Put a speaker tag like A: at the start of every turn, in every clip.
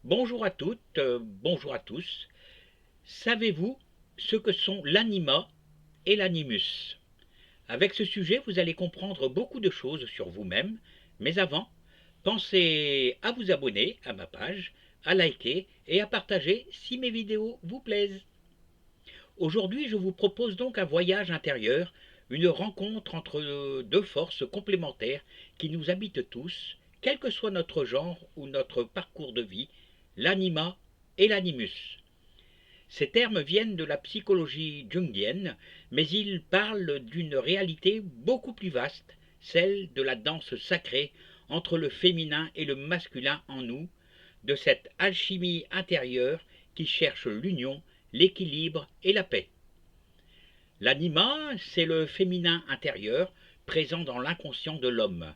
A: Bonjour à toutes, bonjour à tous. Savez-vous ce que sont l'anima et l'animus? Avec ce sujet, vous allez comprendre beaucoup de choses sur vous-même, mais avant, pensez à vous abonner à ma page, à liker et à partager si mes vidéos vous plaisent. Aujourd'hui, je vous propose donc un voyage intérieur, une rencontre entre deux forces complémentaires qui nous habitent tous, quel que soit notre genre ou notre parcours de vie, l'anima et l'animus. Ces termes viennent de la psychologie jungienne, mais ils parlent d'une réalité beaucoup plus vaste, celle de la danse sacrée entre le féminin et le masculin en nous, de cette alchimie intérieure qui cherche l'union, l'équilibre et la paix. L'anima, c'est le féminin intérieur présent dans l'inconscient de l'homme.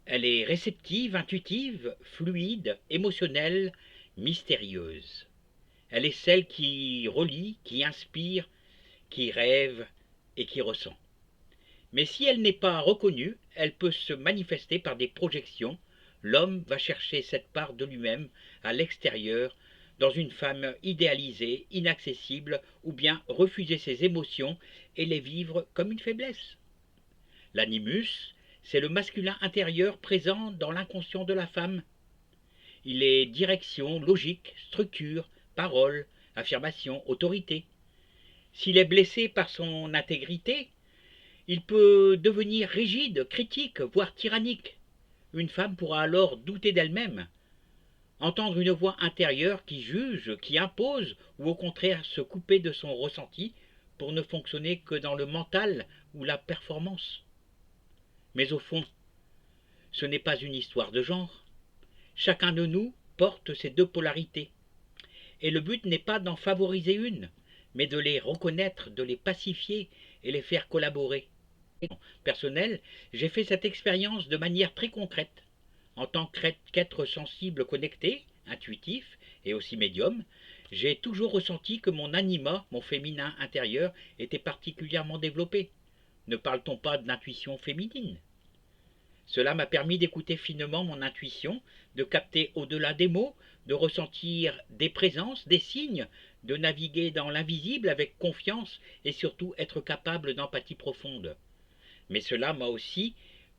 A: Elle est réceptive, intuitive, fluide, émotionnelle, mystérieuse. Elle est celle qui relie, qui inspire, qui rêve et qui ressent. Mais si elle n'est pas reconnue, elle peut se manifester par des projections. L'homme va chercher cette part de lui-même à l'extérieur, dans une femme idéalisée, inaccessible, ou bien refuser ses émotions et les vivre comme une faiblesse. L'animus, c'est le masculin intérieur présent dans l'inconscient de la femme. Il est direction, logique, structure, parole, affirmation, autorité. S'il est blessé par son intégrité, il peut devenir rigide, critique, voire tyrannique. Une femme pourra alors douter d'elle-même, entendre une voix intérieure qui juge, qui impose, ou au contraire se couper de son ressenti pour ne fonctionner que dans le mental ou la performance. Mais au fond, ce n'est pas une histoire de genre. Chacun de nous porte ces deux polarités. Et le but n'est pas d'en favoriser une, mais de les reconnaître, de les pacifier et les faire collaborer. Personnel, j'ai fait cette expérience de manière très concrète. En tant qu'être sensible connecté, intuitif et aussi médium, j'ai toujours ressenti que mon anima, mon féminin intérieur, était particulièrement développé. Ne parle-t-on pas d'intuition féminine? Cela m'a permis d'écouter finement mon intuition, de capter au-delà des mots, de ressentir des présences, des signes, de naviguer dans l'invisible avec confiance et surtout être capable d'empathie profonde. Mais cela m'a aussi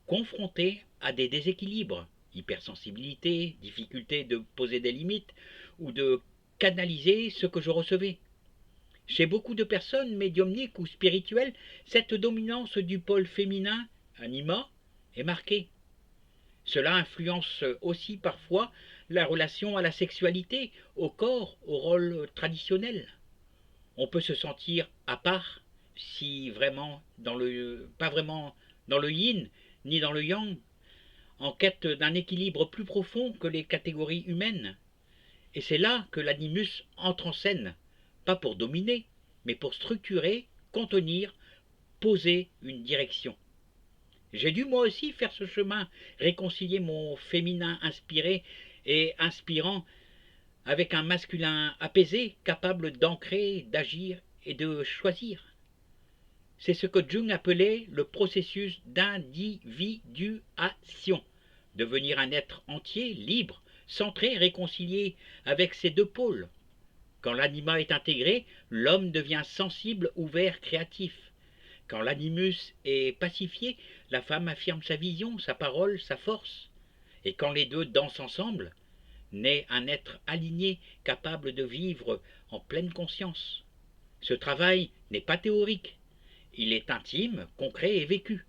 A: confronté à des déséquilibres, hypersensibilité, difficulté de poser des limites ou de canaliser ce que je recevais. Chez beaucoup de personnes médiumniques ou spirituelles, cette dominance du pôle féminin, anima, est marquée. Cela influence aussi parfois la relation à la sexualité, au corps, au rôle traditionnel. On peut se sentir à part, si vraiment pas vraiment dans le yin ni dans le yang, en quête d'un équilibre plus profond que les catégories humaines. Et c'est là que l'animus entre en scène, pas pour dominer, mais pour structurer, contenir, poser une direction. J'ai dû moi aussi faire ce chemin, réconcilier mon féminin inspiré et inspirant avec un masculin apaisé, capable d'ancrer, d'agir et de choisir. C'est ce que Jung appelait le processus d'individuation, devenir un être entier, libre, centré, réconcilié avec ses deux pôles. Quand l'anima est intégré, l'homme devient sensible, ouvert, créatif. Quand l'animus est pacifié, la femme affirme sa vision, sa parole, sa force. Et quand les deux dansent ensemble, naît un être aligné, capable de vivre en pleine conscience. Ce travail n'est pas théorique, il est intime, concret et vécu.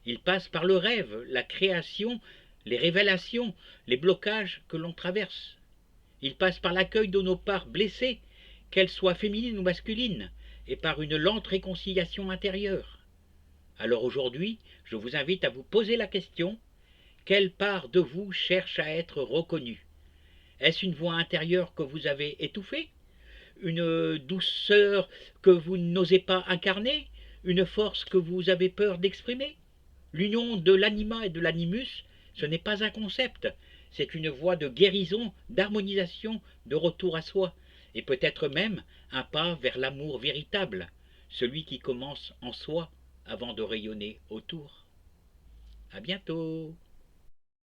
A: Il passe par le rêve, la création, les révélations, les blocages que l'on traverse. Il passe par l'accueil de nos parts blessées, qu'elles soient féminines ou masculines, et par une lente réconciliation intérieure. Alors aujourd'hui, je vous invite à vous poser la question: quelle part de vous cherche à être reconnue? Est-ce une voix intérieure que vous avez étouffée? Une douceur que vous n'osez pas incarner? Une force que vous avez peur d'exprimer? L'union de l'anima et de l'animus, ce n'est pas un concept, c'est une voie de guérison, d'harmonisation, de retour à soi, et peut-être même un pas vers l'amour véritable, celui qui commence en soi avant de rayonner autour. À bientôt.